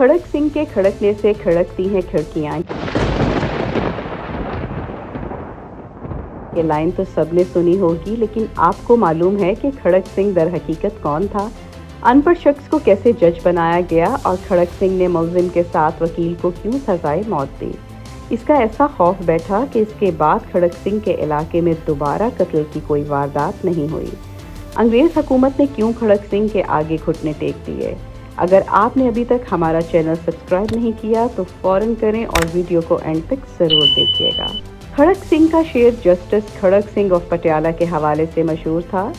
खड़क सिंह के खड़कने से खड़कती हैं खिड़कियां। ये लाइन तो सबने सुनी होगी, लेकिन आपको मालूम है कि खड़क सिंह दर हकीकत कौन था? अनपढ़ शख्स को कैसे जज बनाया गया और खड़क सिंह ने मुलजिम के साथ वकील को क्यों सजाए मौत दी? इसका ऐसा खौफ बैठा कि इसके बाद खड़क सिंह के इलाके में दोबारा कत्ल की कोई वारदात नहीं हुई। अंग्रेज हुकूमत ने क्यों खड़क सिंह के आगे घुटने टेक दिए? अगर आपने अभी तक हमारा चैनल सब्सक्राइब नहीं किया तो फौरन करें और वीडियो को एंड तक जरूर देखिएगा। खड़क सिंह का शेर जस्टिस खड़क सिंह ऑफ पटियाला के हवाले से मशहूर था।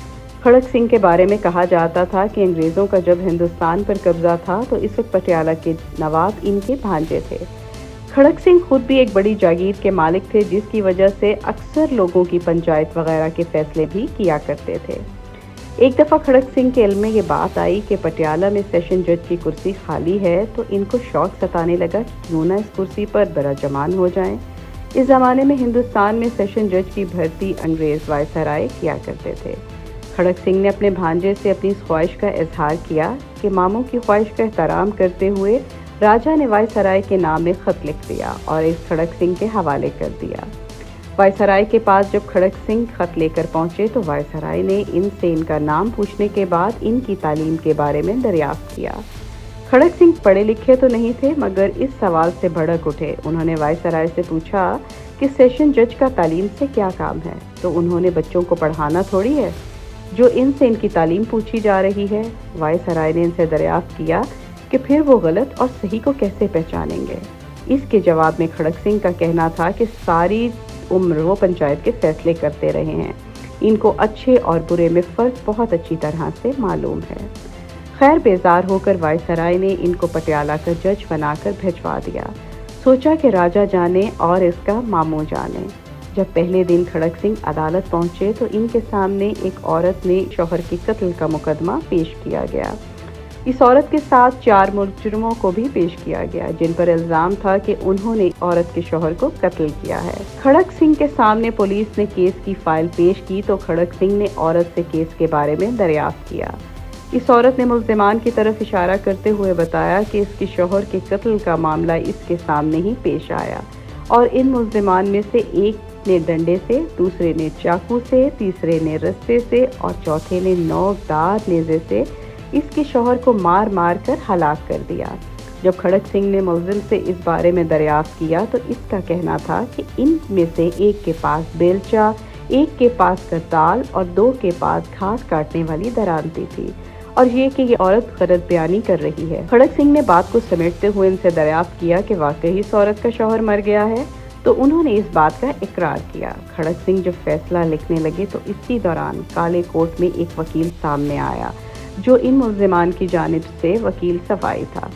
खड़क सिंह के बारे में कहा जाता था कि अंग्रेज़ों का जब हिंदुस्तान पर कब्जा था तो इस वक्त पटियाला के नवाब इनके भांजे थे। खड़क सिंह खुद भी एक बड़ी जागीर के मालिक थे, जिसकी वजह से अक्सर लोगों की पंचायत वगैरह के फैसले भी किया करते थे। एक दफ़ा खड़क सिंह के इल्म में ये बात आई कि पटियाला में सेशन जज की कुर्सी खाली है, तो इनको शौक सताने लगा कि क्यों ना इस कुर्सी पर बराजमान हो जाएं। इस ज़माने में हिंदुस्तान में सेशन जज की भर्ती अंग्रेज़ वायसराय किया करते थे। खड़क सिंह ने अपने भांजे से अपनी इस ख्वाहिश का इजहार किया कि मामों की ख्वाहिश का एहतराम करते हुए राजा ने वायसराय के नाम में ख़त लिख दिया और इस खड़क सिंह के हवाले कर दिया। वायसराय के पास जब खड़क सिंह खत लेकर पहुंचे तो वायसराय ने इनसे इनका नाम पूछने के बाद इनकी तालीम के बारे में दरियाफ्त किया। खड़क सिंह पढ़े लिखे तो नहीं थे, मगर इस सवाल से भड़क उठे। उन्होंने वायसराय से पूछा कि सेशन जज का तालीम से क्या काम है? तो उन्होंने बच्चों को पढ़ाना थोड़ी है जो इनसे इनकी तालीम पूछी जा रही है। वायसराय ने इनसे दरियाफ्त किया कि फिर वो गलत और सही को कैसे पहचानेंगे। इसके जवाब में खड़क सिंह का कहना था कि सारी उम्र वो पंचायत के फैसले करते रहे हैं, इनको अच्छे और बुरे में फ़र्क बहुत अच्छी तरह से मालूम है। खैर, बेजार होकर वायसराय ने इनको पटियाला का जज बनाकर भिजवा दिया। सोचा कि राजा जाने और इसका मामू जाने। जब पहले दिन खड़क सिंह अदालत पहुंचे तो इनके सामने एक औरत ने शौहर के कत्ल का मुकदमा पेश किया गया। इस औरत के साथ 4 मुजरिमों को भी पेश किया गया, जिन पर इल्ज़ाम था कि उन्होंने औरत के शौहर को कत्ल किया है। खड़क सिंह के सामने पुलिस ने केस की फाइल पेश की तो खड़क सिंह ने औरत से केस के बारे में दरियाफ्त किया। इस औरत ने मुल्ज़िमान की तरफ इशारा करते हुए बताया कि इसके शौहर के कत्ल का मामला इसके सामने ही पेश आया और इन मुल्ज़िमान में से एक ने डंडे से, दूसरे ने चाकू से, तीसरे ने रस्से से और चौथे ने नोकदार नेज़े से इसके शौहर को मार मार कर हलाक कर दिया। जब खड़क सिंह ने मुलजिम से इस बारे में दरियाफ्त किया तो इसका कहना था कि इन में से एक के पास बेलचा, एक के पास करताल और 2 के पास घास काटने वाली दरांती थी और ये कि ये औरत गलत बयानी कर रही है। खड़क सिंह ने बात को समेटते हुए इनसे दरियाफ्त किया कि वाकई इस औरत का शौहर मर गया है, तो उन्होंने इस बात का इकरार किया। खड़क सिंह जब फैसला लिखने लगे तो इसी दौरान काले कोट में एक वकील सामने आया जो इन मुल्ज़िमान की जानिब से वकील सफाई था।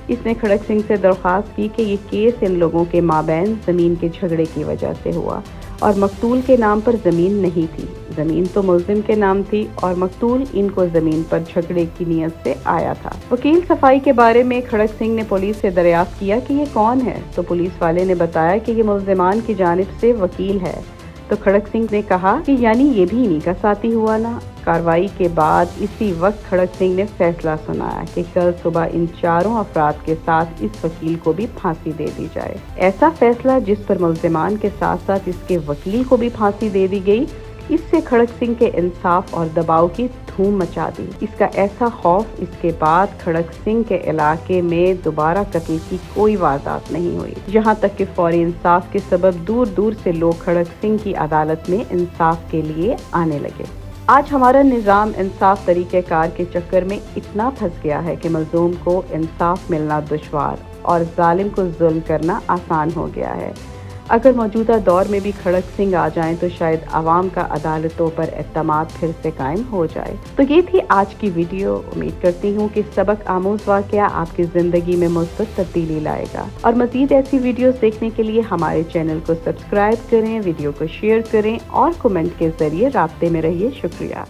इसने खड़क सिंह से दरख्वास्त की कि ये केस इन लोगों के माबैन ज़मीन के झगड़े की वजह से हुआ और मकतूल के नाम पर ज़मीन नहीं थी। ज़मीन तो मुल्ज़िम के नाम थी और मकतूल इनको ज़मीन पर झगड़े की नीयत से आया था। वकील सफाई के बारे में खड़क सिंह ने पुलिस से दरियाफ्त किया कि ये कौन है, तो पुलिस वाले ने बताया कि ये मुल्ज़िमान की जानिब से वकील है। तो खड़क सिंह ने कहा कि यानी ये भी इन्हीं का साथी हुआ ना। कार्रवाई के बाद इसी वक्त खड़क सिंह ने फैसला सुनाया कि कल सुबह इन चारों अफराद के साथ इस वकील को भी फांसी दे दी जाए। ऐसा फैसला जिस पर मुल्ज़िमान के साथ साथ इसके वकील को भी फांसी दे दी गई, इससे खड़क सिंह के इंसाफ और दबाव की धूम मचा दी। इसका ऐसा खौफ इसके बाद खड़क सिंह के इलाके में दोबारा कत्ल की कोई वारदात नहीं हुई, यहाँ तक कि फौरी इंसाफ के सबब दूर दूर से लोग खड़क सिंह की अदालत में इंसाफ के लिए आने लगे। आज हमारा निज़ाम इंसाफ तरीक़ेकार के चक्कर में इतना फंस गया है कि मज़लूम को इंसाफ मिलना दुश्वार और जालिम को जुल्म करना आसान हो गया है। अगर मौजूदा दौर में भी खड़क सिंह आ जाएं तो शायद आवाम का अदालतों पर एतमाद फिर से कायम हो जाए। तो ये थी आज की वीडियो। उम्मीद करती हूँ कि सबक आमूज़ वाक़या आपकी ज़िंदगी में मुस्बत तब्दीली लाएगा और मज़ीद ऐसी वीडियोस देखने के लिए हमारे चैनल को सब्सक्राइब करें, वीडियो को शेयर करें और कमेंट के ज़रिए राब्ते में रहिए। शुक्रिया।